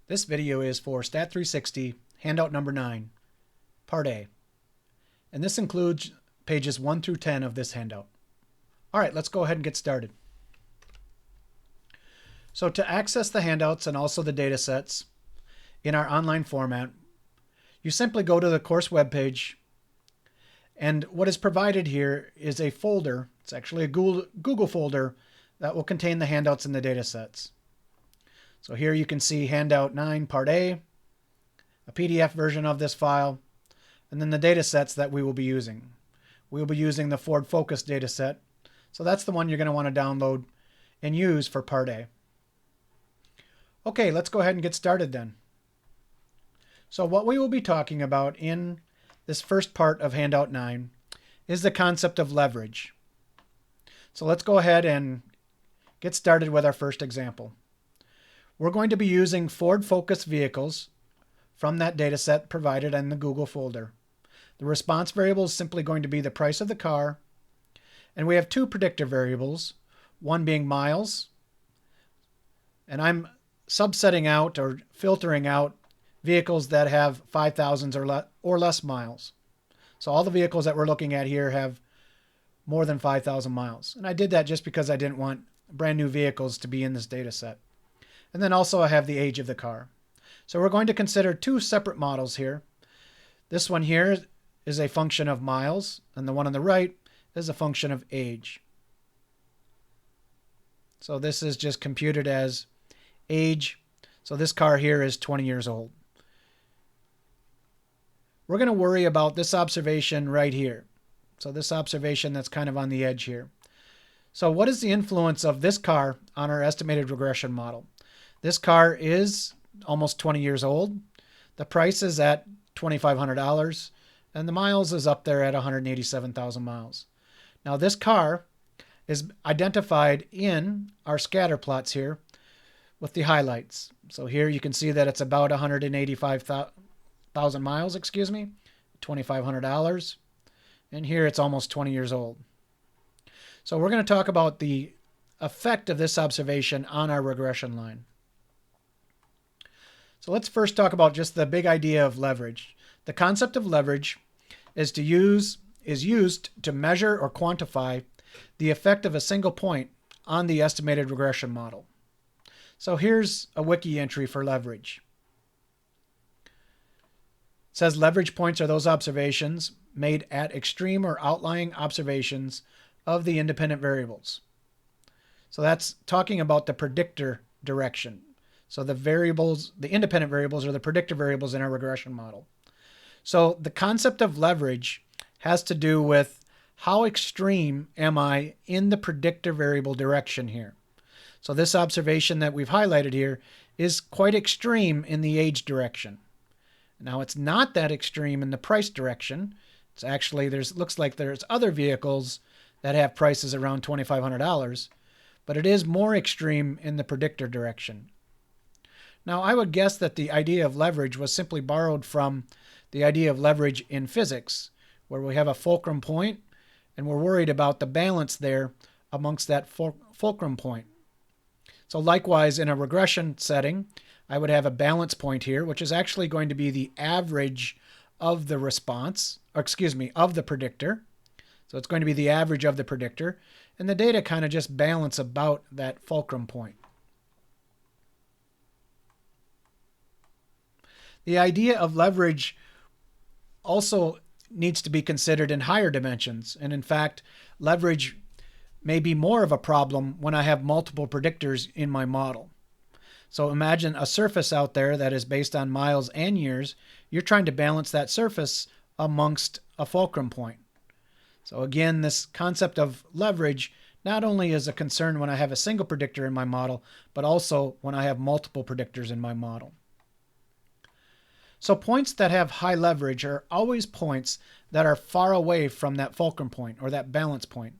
This video is for Stat 360, handout number 9, Part A. And this includes pages 1 through 10 of this handout. All right, let's go ahead and get started. So to access the handouts and also the data sets in our online format, you simply go to the course webpage, and what is provided here is a folder. It's actually a Google folder that will contain the handouts and the data sets. So here you can see Handout 9 Part A, a PDF version of this file, and then the data sets that we will be using. We will be using the Ford Focus data set, so that's the one you're going to want to download and use for Part A. Okay, let's go ahead and get started then. So what we will be talking about in this first part of Handout 9 is the concept of leverage. So let's go ahead and get started with our first example. We're going to be using Ford Focus vehicles from that data set provided in the Google folder. The response variable is simply going to be the price of the car, and we have two predictor variables, one being miles, and I'm subsetting out or filtering out vehicles that have 5,000 or less miles. So all the vehicles that we're looking at here have more than 5,000 miles. And I did that just because I didn't want brand new vehicles to be in this data set. And then also I have the age of the car. So we're going to consider two separate models here. This one here is a function of miles, and the one on the right is a function of age. So this is just computed as age. So this car here is 20 years old. We're going to worry about this observation right here. So this observation that's kind of on the edge here. So what is the influence of this car on our estimated regression model? This car is almost 20 years old. The price is at $2,500, and the miles is up there at 187,000 miles. Now this car is identified in our scatter plots here with the highlights. So here you can see that it's about 185,000 miles, $2,500. And here it's almost 20 years old. So we're going to talk about the effect of this observation on our regression line. So let's first talk about just the big idea of leverage. The concept of leverage is used to measure or quantify the effect of a single point on the estimated regression model. So here's a wiki entry for leverage. It says leverage points are those observations made at extreme or outlying observations of the independent variables. So that's talking about the predictor direction. So the variables, the independent variables, are the predictor variables in our regression model. So the concept of leverage has to do with how extreme am I in the predictor variable direction here. So this observation that we've highlighted here is quite extreme in the age direction. Now it's not that extreme in the price direction. It's actually, looks like there's other vehicles that have prices around $2,500, but it is more extreme in the predictor direction. Now, I would guess that the idea of leverage was simply borrowed from the idea of leverage in physics, where we have a fulcrum point, and we're worried about the balance there amongst that fulcrum point. So likewise, in a regression setting, I would have a balance point here, which is actually going to be the average of the response, or of the predictor. So it's going to be the average of the predictor, and the data kind of just balance about that fulcrum point. The idea of leverage also needs to be considered in higher dimensions. And in fact, leverage may be more of a problem when I have multiple predictors in my model. So imagine a surface out there that is based on miles and years. You're trying to balance that surface amongst a fulcrum point. So again, this concept of leverage not only is a concern when I have a single predictor in my model, but also when I have multiple predictors in my model. So points that have high leverage are always points that are far away from that fulcrum point or that balance point.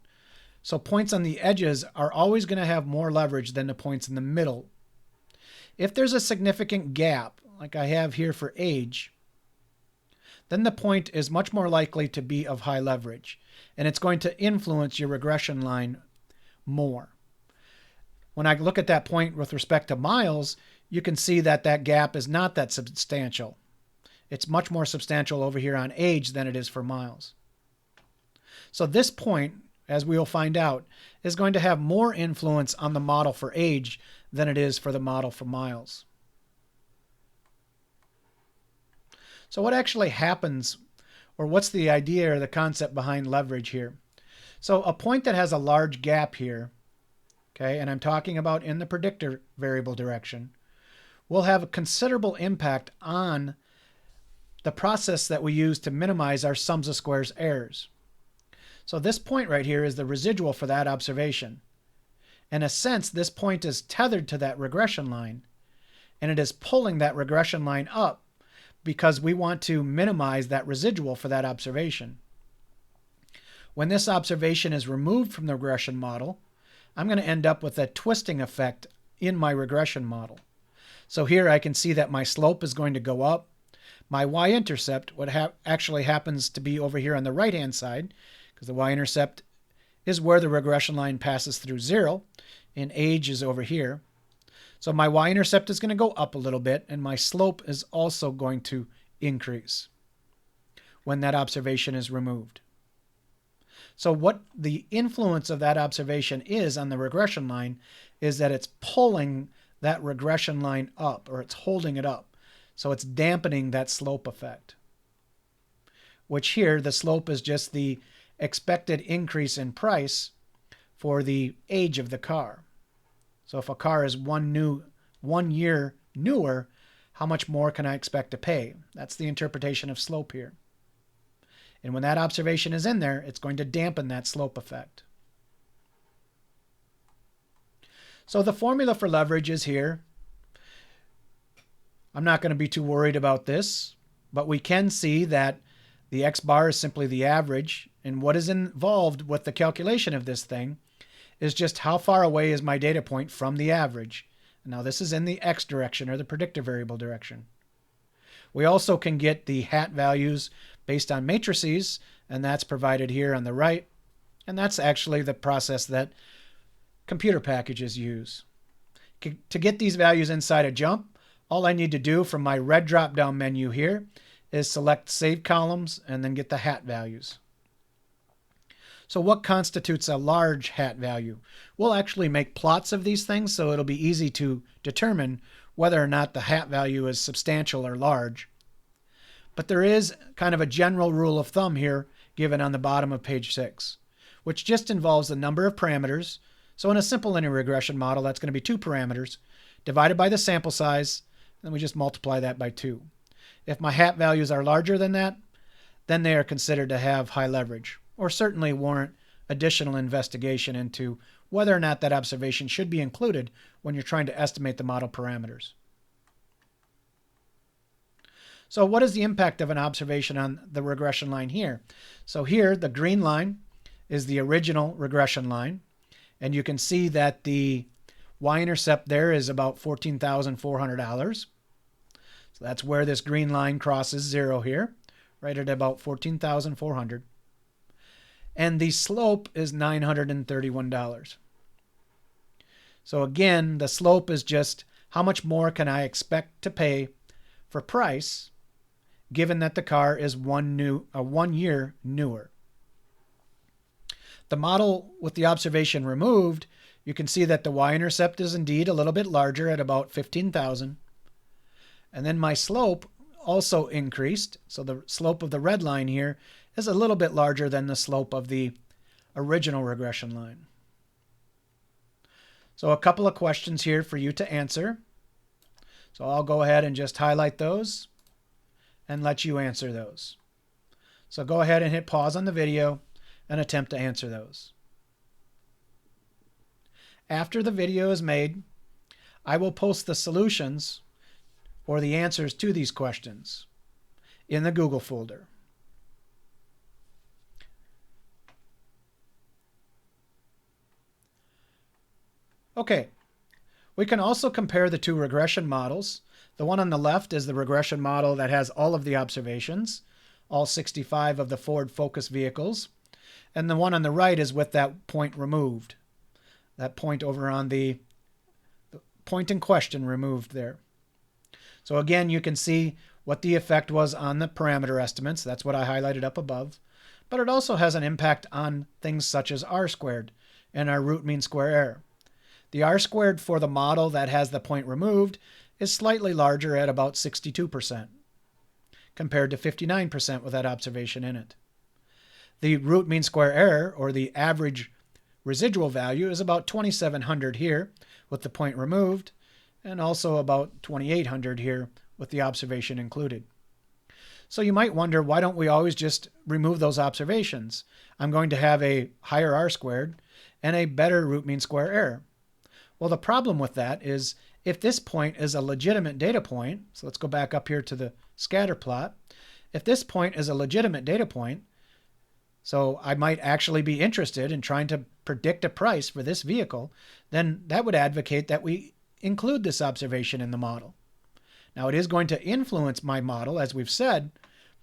So points on the edges are always going to have more leverage than the points in the middle. If there's a significant gap, like I have here for age, then the point is much more likely to be of high leverage, and it's going to influence your regression line more. When I look at that point with respect to miles, you can see that that gap is not that substantial. It's much more substantial over here on age than it is for miles. So this point, as we will find out, is going to have more influence on the model for age than it is for the model for miles. So what actually happens, or what's the idea or the concept behind leverage here? So a point that has a large gap here, okay, and I'm talking about in the predictor variable direction, will have a considerable impact on the process that we use to minimize our sums of squares errors. So this point right here is the residual for that observation. In a sense, this point is tethered to that regression line, and it is pulling that regression line up because we want to minimize that residual for that observation. When this observation is removed from the regression model, I'm going to end up with a twisting effect in my regression model. So here I can see that my slope is going to go up. My y-intercept, what actually happens to be over here on the right-hand side, because the y-intercept is where the regression line passes through 0, and age is over here. So my y-intercept is going to go up a little bit, and my slope is also going to increase when that observation is removed. So what the influence of that observation is on the regression line is that it's pulling that regression line up, or it's holding it up. So it's dampening that slope effect, which here the slope is just the expected increase in price for the age of the car. So if a car is 1 year newer, how much more can I expect to pay? That's the interpretation of slope here. And when that observation is in there, it's going to dampen that slope effect. So the formula for leverage is here. I'm not going to be too worried about this, but we can see that the x bar is simply the average, and what is involved with the calculation of this thing is just how far away is my data point from the average. Now this is in the x direction, or the predictor variable direction. We also can get the hat values based on matrices, and that's provided here on the right, and that's actually the process that computer packages use. To get these values inside a jump, all I need to do from my red drop-down menu here is select Save Columns and then get the hat values. So what constitutes a large hat value? We'll actually make plots of these things, so it'll be easy to determine whether or not the hat value is substantial or large. But there is kind of a general rule of thumb here given on the bottom of page 6, which just involves the number of parameters. So in a simple linear regression model, that's going to be 2 parameters divided by the sample size, and we just multiply that by 2. If my hat values are larger than that, then they are considered to have high leverage, or certainly warrant additional investigation into whether or not that observation should be included when you're trying to estimate the model parameters. So what is the impact of an observation on the regression line here? So here, the green line is the original regression line, and you can see that the y-intercept there is about $14,400. So that's where this green line crosses 0 here, right at about $14,400. And the slope is $931. So again, the slope is just how much more can I expect to pay for price given that the car is 1 year newer. The model with the observation removed, you can see that the y-intercept is indeed a little bit larger at about 15,000. And then my slope also increased. So the slope of the red line here is a little bit larger than the slope of the original regression line. So a couple of questions here for you to answer. So I'll go ahead and just highlight those and let you answer those. So go ahead and hit pause on the video and attempt to answer those. After the video is made, I will post the solutions or the answers to these questions in the Google folder. Okay, we can also compare the 2 regression models. The one on the left is the regression model that has all of the observations, all 65 of the Ford Focus vehicles. And the one on the right is with that point removed. That point over on the point in question removed there. So again, you can see what the effect was on the parameter estimates. That's what I highlighted up above. But it also has an impact on things such as r-squared and our root mean square error. The r-squared for the model that has the point removed is slightly larger at about 62%, compared to 59% with that observation in it. The root mean square error, or the average residual value, is about 2,700 here with the point removed, and also about 2,800 here with the observation included. So you might wonder, why don't we always just remove those observations? I'm going to have a higher r-squared and a better root mean square error. Well, the problem with that is if this point is a legitimate data point, so let's go back up here to the scatter plot. If this point is a legitimate data point, so I might actually be interested in trying to predict a price for this vehicle, then that would advocate that we include this observation in the model. Now, it is going to influence my model, as we've said,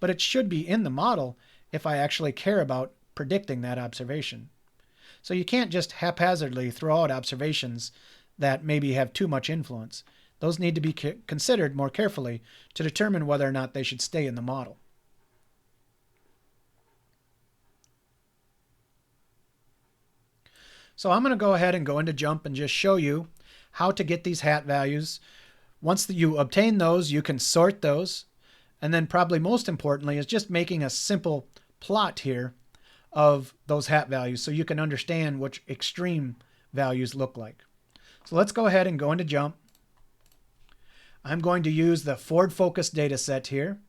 but it should be in the model if I actually care about predicting that observation. So you can't just haphazardly throw out observations that maybe have too much influence. Those need to be considered more carefully to determine whether or not they should stay in the model. So I'm going to go ahead and go into Jump and just show you how to get these hat values. Once you obtain those, you can sort those. And then probably most importantly is just making a simple plot here of those hat values so you can understand what extreme values look like. So let's go ahead and go into Jump. I'm going to use the Ford Focus data set here.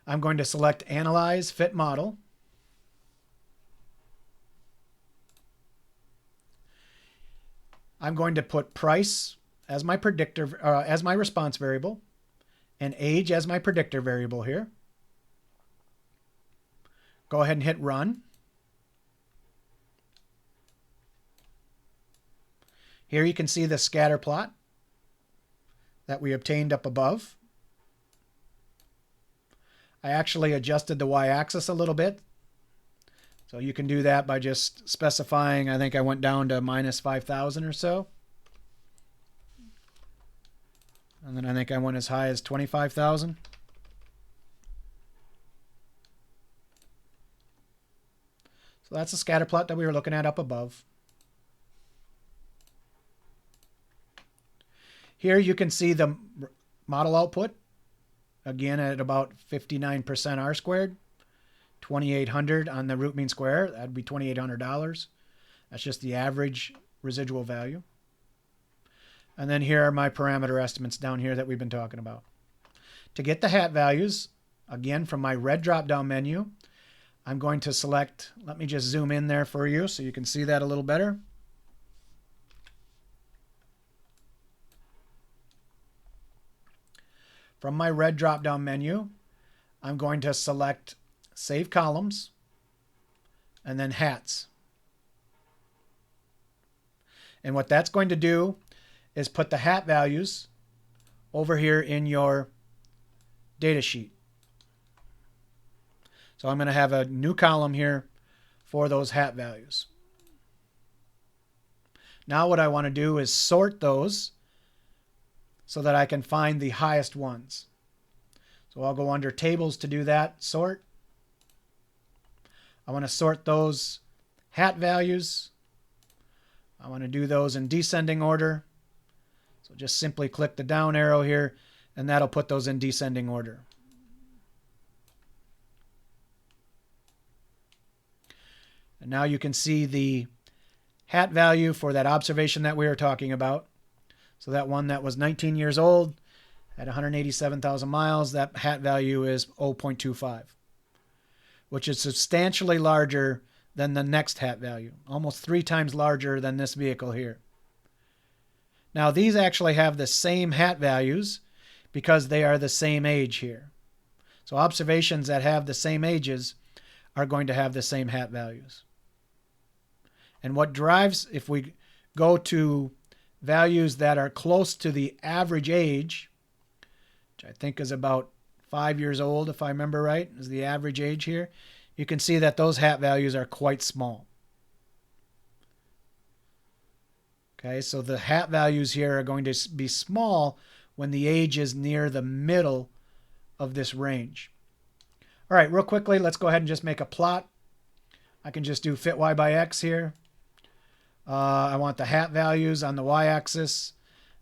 I'm going to select Analyze Fit Model. I'm going to put price as my predictor, as my response variable, and age as my predictor variable here. Go ahead and hit Run. Here you can see the scatter plot that we obtained up above. I actually adjusted the y-axis a little bit. So you can do that by just specifying, I think I went down to minus 5,000 or so. And then I think I went as high as 25,000. So that's the scatter plot that we were looking at up above. Here you can see the model output, again at about 59% r-squared. 2,800 on the root mean square, that'd be $2,800. That's just the average residual value. And then here are my parameter estimates down here that we've been talking about. To get the hat values, again from my red drop-down menu, I'm going to select, let me just zoom in there for you so you can see that a little better. From my red drop-down menu, I'm going to select Save Columns, and then Hats. And what that's going to do is put the hat values over here in your data sheet. So I'm going to have a new column here for those hat values. Now what I want to do is sort those so that I can find the highest ones. So I'll go under Tables to do that, Sort. I want to sort those hat values. I want to do those in descending order. So just simply click the down arrow here, and that'll put those in descending order. And now you can see the hat value for that observation that we were talking about. So that one that was 19 years old, at 187,000 miles, that hat value is 0.25. Which is substantially larger than the next hat value, almost 3 times larger than this vehicle here. Now these actually have the same hat values because they are the same age here. So observations that have the same ages are going to have the same hat values. And what drives, if we go to values that are close to the average age, which I think is about 5 years old, if I remember right, is the average age here. You can see that those hat values are quite small. Okay, so the hat values here are going to be small when the age is near the middle of this range. All right, real quickly, let's go ahead and just make a plot. I can just do fit y by x here. I want the hat values on the y-axis,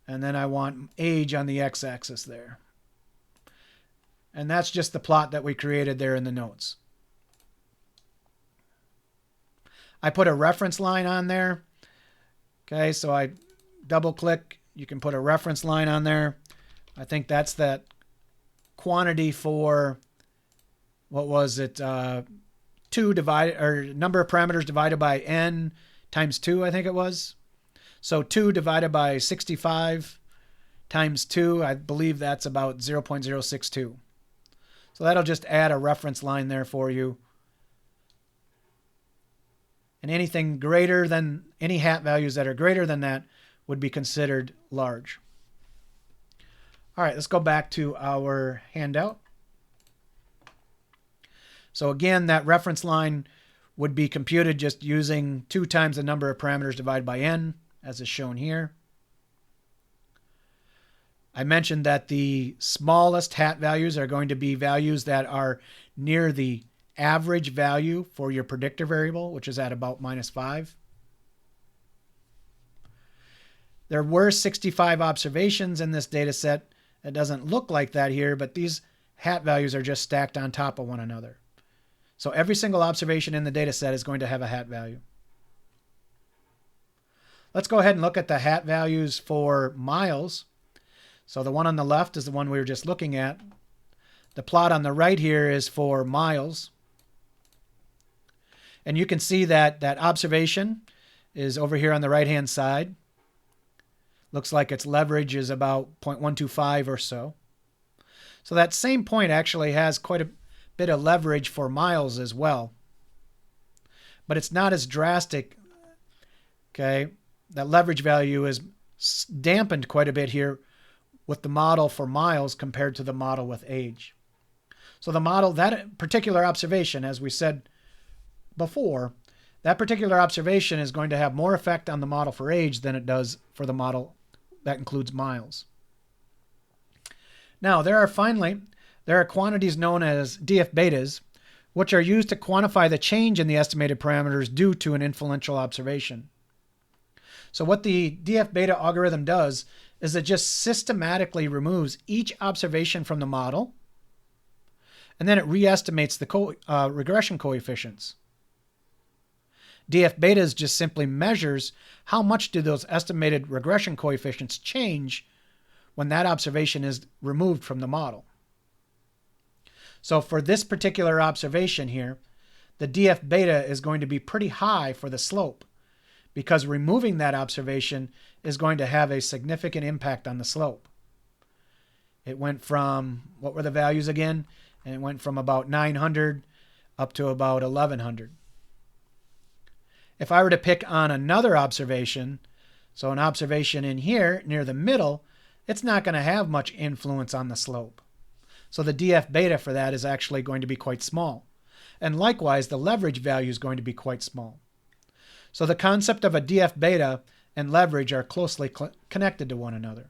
and then I want age on the x-axis there. And that's just the plot that we created there in the notes. I put a reference line on there. Okay, so I double click. You can put a reference line on there. I think that's that quantity for, what was it, 2 divided, or number of parameters divided by n times 2, I think it was. So 2 divided by 65 times 2, I believe that's about 0.062. So that'll just add a reference line there for you. And anything greater than, any hat values that are greater than that would be considered large. All right, let's go back to our handout. So again, that reference line would be computed just using 2 times the number of parameters divided by n, as is shown here. I mentioned that the smallest hat values are going to be values that are near the average value for your predictor variable, which is at about -5. There were 65 observations in this data set. It doesn't look like that here, but these hat values are just stacked on top of one another. So every single observation in the data set is going to have a hat value. Let's go ahead and look at the hat values for miles. So the one on the left is the one we were just looking at. The plot on the right here is for miles. And you can see that that observation is over here on the right-hand side. Looks like its leverage is about 0.125 or so. So that same point actually has quite a bit of leverage for miles as well. But it's not as drastic. Okay, that leverage value is dampened quite a bit here with the model for miles compared to the model with age. So the model, that particular observation, as we said before, that particular observation is going to have more effect on the model for age than it does for the model that includes miles. Now, there are quantities known as DF betas, which are used to quantify the change in the estimated parameters due to an influential observation. So what the DF beta algorithm does is it just systematically removes each observation from the model, and then it re-estimates the regression coefficients. DF betas just simply measures how much do those estimated regression coefficients change when that observation is removed from the model. So for this particular observation here, the DF beta is going to be pretty high for the slope, because removing that observation is going to have a significant impact on the slope. It went from, what were the values again? And it went from about 900 up to about 1100. If I were to pick on another observation, so an observation in here near the middle, it's not going to have much influence on the slope. So the DF beta for that is actually going to be quite small. And likewise, the leverage value is going to be quite small. So the concept of a DF beta and leverage are closely connected to one another.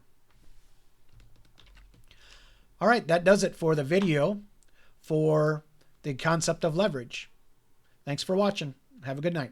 All right, that does it for the video for the concept of leverage. Thanks for watching. Have a good night.